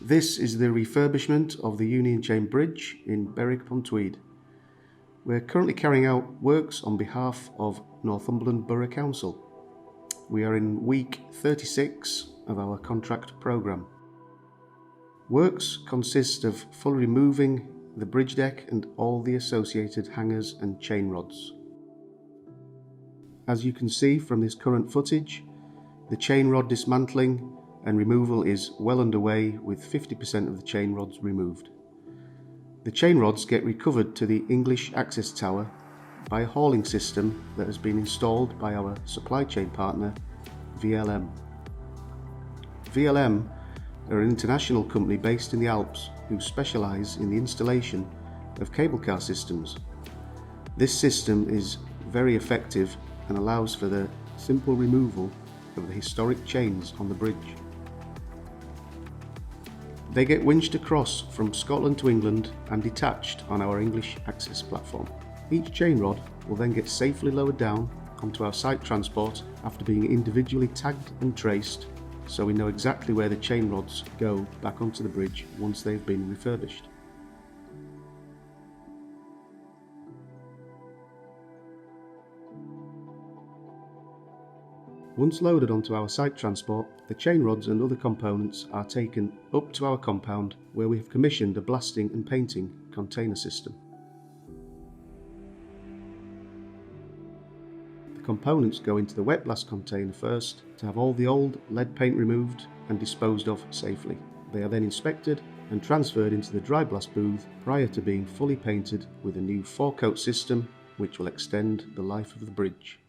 This is the refurbishment of the Union Chain Bridge in Berwick-upon-Tweed. We're currently carrying out works on behalf of Northumberland Borough Council. We are in week 36 of our contract programme. Works consist of fully removing the bridge deck and all the associated hangers and chain rods. As you can see from this current footage, the chain rod dismantling and removal is well underway with 50% of the chain rods removed. The chain rods get recovered to the English access tower by a hauling system that has been installed by our supply chain partner VLM. VLM are an international company based in the Alps who specialise in the installation of cable car systems. This system is very effective and allows for the simple removal of the historic chains on the bridge. They get winched across from Scotland to England and detached on our English access platform. Each chain rod will then get safely lowered down onto our site transport after being individually tagged and traced, so we know exactly where the chain rods go back onto the bridge once they've been refurbished. Once loaded onto our site transport, the chain rods and other components are taken up to our compound where we have commissioned a blasting and painting container system. The components go into the wet blast container first to have all the old lead paint removed and disposed of safely. They are then inspected and transferred into the dry blast booth prior to being fully painted with a new 4-coat system which will extend the life of the bridge.